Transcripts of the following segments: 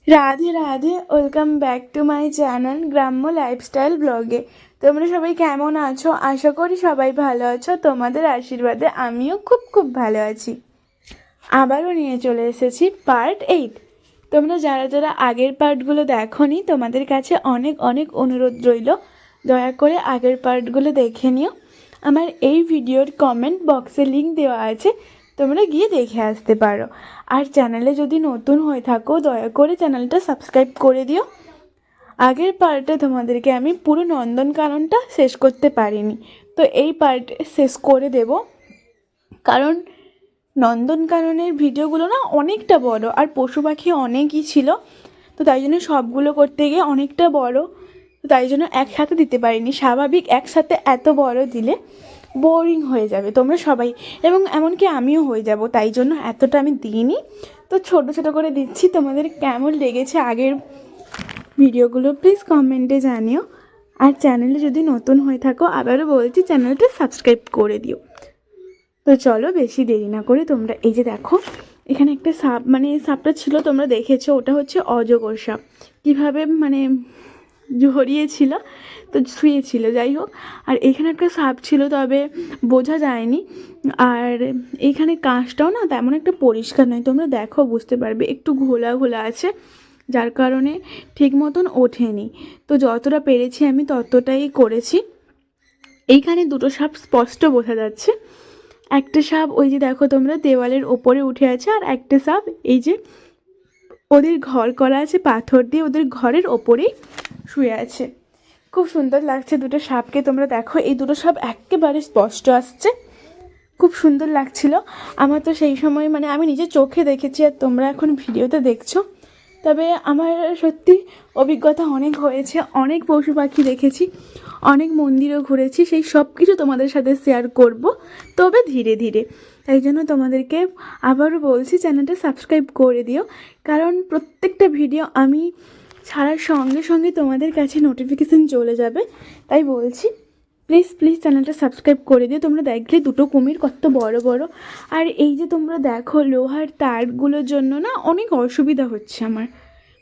Radhe Radhe, welcome back to my channel গ্রাম্য lifestyle ব্লগে। তোমরা সবাই কেমন আছো? আশা করি সবাই ভালো আছো। তোমাদের আশীর্বাদে আমিও খুব খুব ভালো আছি। আবারও নিয়ে চলে এসেছি পার্ট 8। তোমরা যারা যারা আগের পার্টগুলো দেখোনি, তোমাদের কাছে অনেক অনেক অনুরোধ রইল, দয়া করে আগের পার্টগুলো দেখে নিও। আমার এই ভিডিওর কমেন্ট বক্সে লিঙ্ক দেওয়া আছে, তোমরা গিয়ে দেখে আসতে পারো। আর চ্যানেলে যদি নতুন হয়ে থাকো, দয়া করে চ্যানেলটা সাবস্ক্রাইব করে দিও। আগের পার্টে তোমাদেরকে আমি পুরো নন্দনকাননটা শেষ করতে পারিনি, তো এই পার্টে শেষ করে দেব। কারণ নন্দনকাননের ভিডিওগুলো না অনেকটা বড়, আর পশু পাখি অনেকই ছিল, তো তাই জন্য সবগুলো করতে গিয়ে অনেকটা বড়, তো তাই জন্য একসাথে দিতে পারিনি। স্বাভাবিক একসাথে এত বড় দিলে বোরিং হয়ে যাবে তোমরা সবাই, এবং এমনকি আমিও হয়ে যাব, তাই জন্য এতটা আমি দিইনি। তো ছোট ছোট করে দিচ্ছি। তোমাদের কেমন লেগেছে আগের ভিডিওগুলো প্লিজ কমেন্টে জানিও। আর চ্যানেলে যদি নতুন হয়ে থাকো, আবারও বলছি চ্যানেলটা সাবস্ক্রাইব করে দিও। তো চলো বেশি দেরি না করে, তোমরা এই যে দেখো এখানে একটা সাপ, মানে এই সাপটা ছিল তোমরা দেখেছো, ওটা হচ্ছে অজগর সাপ। কীভাবে মানে ঝরিয়েছিল, তো শুয়েছিল, যাই হোক। আর এখানে একটা সাপ ছিল, তবে বোঝা যায়নি। আর এইখানে কাঁচটাও না তেমন একটা পরিষ্কার নয়, তোমরা দেখো বুঝতে পারবে, একটু ঘোলা ঘোলা আছে, যার কারণে ঠিক মতন ওঠেনি। তো যতটা পেরেছি আমি ততটাই করেছি। এইখানে দুটো সাপ স্পষ্ট বোঝা যাচ্ছে। একটা সাপ ওই যে দেখো তোমরা দেওয়ালের ওপরে উঠে আছে, আর একটা সাপ এই যে ওদের ঘর করা আছে পাথর দিয়ে, ওদের ঘরের ওপরেই শুয়ে আছে। খুব সুন্দর লাগছে দুটো সাপকে, তোমরা দেখো এই দুটো সাপ একেবারে স্পষ্ট আসছে, খুব সুন্দর লাগছিল। আমার তো সেই সময় মানে আমি নিজে চোখে দেখেছি, আর তোমরা এখন ভিডিওতে দেখছো। তবে আমার সত্যি অভিজ্ঞতা অনেক হয়েছে, অনেক পশু পাখি দেখেছি, অনেক মন্দিরও ঘুরেছি, সেই সব কিছু তোমাদের সাথে শেয়ার করব, তবে ধীরে ধীরে। তাই জন্য তোমাদেরকে আবারও বলছি চ্যানেলটা সাবস্ক্রাইব করে দিও, কারণ প্রত্যেকটা ভিডিও আমি ছাড়ার সঙ্গে সঙ্গে তোমাদের কাছে নোটিফিকেশান চলে যাবে। তাই বলছি প্লিজ প্লিজ চ্যানেলটা সাবস্ক্রাইব করে দিও। তোমরা দেখলে দুটো কুমির কত বড় বড়। আর এই যে তোমরা দেখো লোহার তারগুলোর জন্য না অনেক অসুবিধা হচ্ছে আমার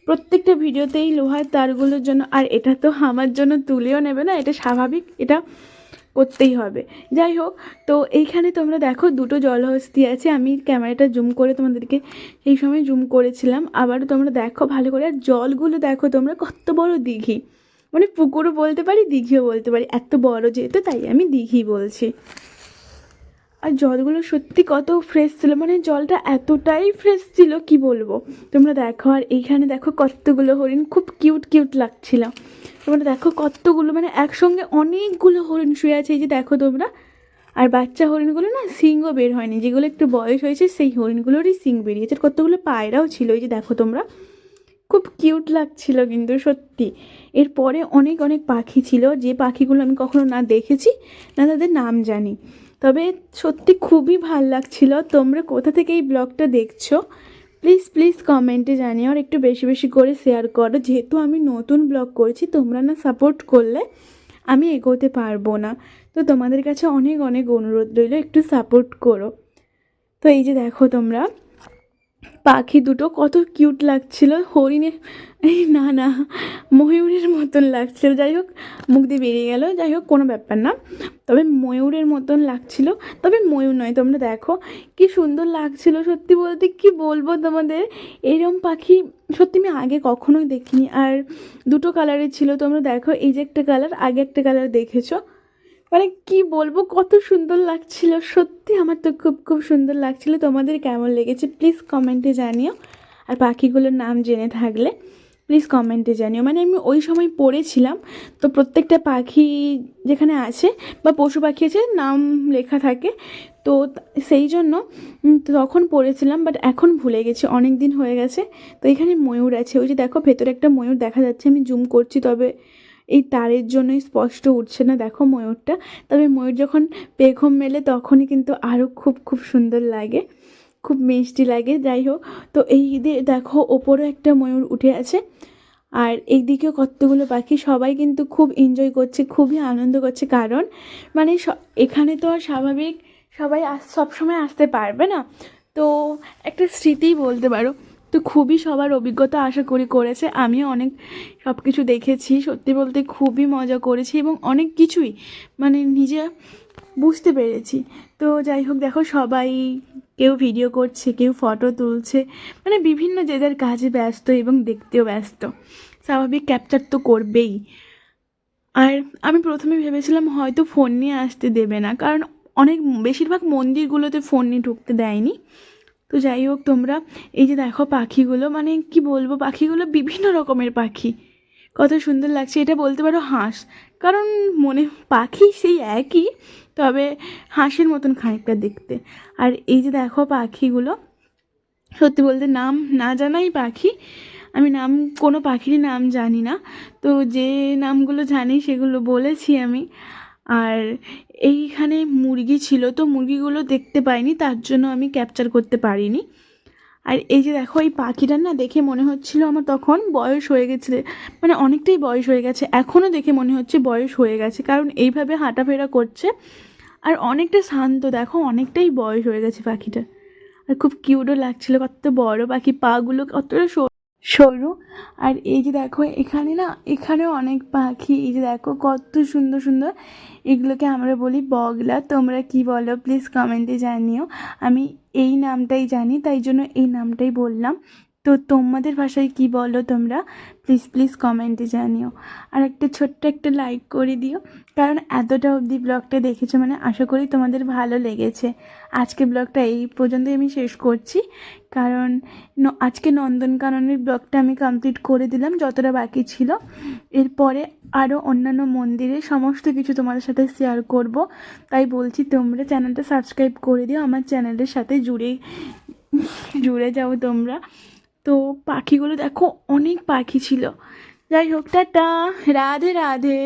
প্রত্যেকটা ভিডিওতেই, লোহার তারগুলোর জন্য। আর এটা তো আমার জন্য তুলেও নেবে না, এটা স্বাভাবিক, এটা করতেই হবে। যাই হোক, তো এইখানে তোমরা দেখো দুটো জলহস্তী আছে, আমি ক্যামেরাটা জুম করে তোমাদেরকে সেই সময় জুম করেছিলাম। আবারও তোমরা দেখো ভালো করে, আর জলগুলো দেখো তোমরা কত বড় দিঘি, মানে পুকুরও বলতে পারি দিঘিও বলতে পারি, এত বড় যেহেতু তাই আমি দিঘি বলছি। আর জলগুলো সত্যি কত ফ্রেশ ছিল, মানে জলটা এতটাই ফ্রেশ ছিল কি বলবো। তোমরা দেখো, আর এইখানে দেখো কতগুলো হরিণ, খুব কিউট কিউট লাগছিল। তোমরা দেখো কতগুলো, মানে একসঙ্গে অনেকগুলো হরিণ শুয়ে আছে, এই যে দেখো তোমরা। আর বাচ্চা হরিণগুলো না শিংও বের হয়নি, যেগুলো একটু বয়স হয়েছে সেই হরিণগুলোরই শিং বেরিয়েছে। কতগুলো পায়রাও ছিল, এই যে দেখো তোমরা, খুব কিউট লাগছিল কিন্তু সত্যি। এরপরে অনেক অনেক পাখি ছিল, যে পাখিগুলো আমি কখনো না দেখেছি না তাদের নাম জানি, তবে সত্যি খুবই ভাল লাগছিল। তোমরা কোথা থেকে এই ব্লগটা দেখছো প্লিজ প্লিজ কমেন্টে জানিও, আর একটু বেশি বেশি করে শেয়ার করো, যেহেতু আমি নতুন ব্লগ করছি, তোমরা না সাপোর্ট করলে আমি এগোতে পারবো না। তো তোমাদের কাছে অনেক অনেক অনুরোধ রইল, একটু সাপোর্ট করো। তো এই যে দেখো তোমরা পাখি দুটো কত কিউট লাগছিল, হরিণের এই না না ময়ূরের মতন লাগছিল, যাই হোক মুখ দিয়ে বেরিয়ে গেল, যাই হোক কোনো ব্যাপার না। তবে ময়ূরের মতন লাগছিল, তবে ময়ূর নয়। তোমরা দেখো কি সুন্দর লাগছিল, সত্যি বলতে কি বলবো তোমাদের, এরম পাখি সত্যি আমি আগে কখনোই দেখিনি। আর দুটো কালারের ছিল, তোমরা দেখো এই যে একটা কালার, আগে একটা কালার দেখেছো, মানে কি বলবো কত সুন্দর লাগছিল সত্যি, আমার তো খুব খুব সুন্দর লাগছিল। তোমাদের কেমন লেগেছে প্লিজ কমেন্টে জানিও, আর পাখিগুলোর নাম জেনে থাকলে প্লিজ কমেন্টে জানিও। মানে আমি ওই সময় পড়েছিলাম, তো প্রত্যেকটা পাখি যেখানে আছে বা পশু পাখি আছে নাম লেখা থাকে, তো সেই জন্য তখন পড়েছিলাম, বাট এখন ভুলে গেছি, অনেক দিন হয়ে গেছে। তো এখানে ময়ূর আছে, ওই যে দেখো ভেতরে একটা ময়ূর দেখা যাচ্ছে, আমি জুম করছি তবে এই তারের জন্যই স্পষ্ট উঠছে না, দেখো ময়ূরটা। তবে ময়ূর যখন পেখম মেলে তখনই কিন্তু আরও খুব খুব সুন্দর লাগে, খুব মিষ্টি লাগে। যাই হোক, তো এই দেখো ওপরে একটা ময়ূর উঠে আছে, আর এইদিকেও কতগুলো পাখি, সবাই কিন্তু খুব এনজয় করছে, খুবই আনন্দ করছে। কারণ মানে এখানে তো আর স্বাভাবিক সবাই সবসময় আসতে পারবে না, তো একটা স্মৃতিই বলতে পারো। তো খুবই সবার অভিজ্ঞতা আশা করি করেছে, আমিও অনেক সব কিছু দেখেছি, সত্যি বলতে খুবই মজা করেছি এবং অনেক কিছুই মানে নিজে বুঝতে পেরেছি। তো যাই হোক, দেখো সবাই কেউ ভিডিও করছে, কেউ ফটো তুলছে, মানে বিভিন্ন যে যার কাজে ব্যস্ত এবং দেখতেও ব্যস্ত, স্বাভাবিক ক্যাপচার তো করবেই। আর আমি প্রথমে ভেবেছিলাম হয়তো ফোন নিয়ে আসতে দেবে না, কারণ অনেক বেশিরভাগ মন্দিরগুলোতে ফোন নিয়ে ঢুকতে দেয়নি। তো যাই হোক, তোমরা এই যে দেখো পাখিগুলো, মানে কি বলবো, পাখিগুলো বিভিন্ন রকমের পাখি, কত সুন্দর লাগছে। এটা বলতে পারো হাঁস, কারণ মনে পাখি সেই একই, তবে হাঁসের মতন খানিকটা দেখতে। আর এই যে দেখো পাখিগুলো, সত্যি বলতে নাম না জানাই পাখি, আমি নাম কোনো পাখিরই নাম জানি না, তো যে নামগুলো জানি সেগুলো বলেছি আমি। আর এইখানে মুরগি ছিল, তো মুরগিগুলো দেখতে পাইনি, তার জন্য আমি ক্যাপচার করতে পারিনি। আর এই যে দেখো এই পাখিটা না, দেখে মনে হচ্ছিল আমার তখন বয়স হয়ে গেছে, মানে অনেকটাই বয়স হয়ে গেছে, এখনও দেখে মনে হচ্ছে বয়স হয়ে গেছে, কারণ এইভাবে হাঁটাফেরা করছে আর অনেকটা শান্ত, দেখো অনেকটাই বয়স হয়ে গেছে পাখিটার। আর খুব কিউটও লাগছিল, কত বড় পাখি, পাগুলো কতটা সরু। আর এই যে দেখো এখানে না, এখানেও অনেক পাখি, এই যে দেখো কত সুন্দর সুন্দর, এগুলোকে আমরা বলি বগলা, তোমরা কি বলো প্লিজ কমেন্টে জানিও। আমি এই নামটাই জানি, তাই জন্য এই নামটাই বললাম। তো তোমাদের ভাষায় কি বলো তোমরা, প্লিজ প্লিজ কমেন্টে জানিও। আর একটা ছোট্ট একটা লাইক করে দিও, কারণ এতটা অবধি ব্লগটা দেখেছো মানে আশা করি তোমাদের ভালো লেগেছে। আজকে ব্লগটা এই পর্যন্তই আমি শেষ করছি, কারণ আজকে নন্দনকাননের ব্লগটা আমি কমপ্লিট করে দিলাম যতটা বাকি ছিল। এরপরে আরও অন্যান্য মন্দিরে সমস্ত কিছু তোমাদের সাথে শেয়ার করব, তাই বলছি তোমরা চ্যানেলটা সাবস্ক্রাইব করে দিও, আমার চ্যানেলের সাথে জুড়ে যাও তোমরা। তো পাখিগুলো দেখো, অনেক পাখি ছিল। যাই হোক, টাটা, রাধে রাধে।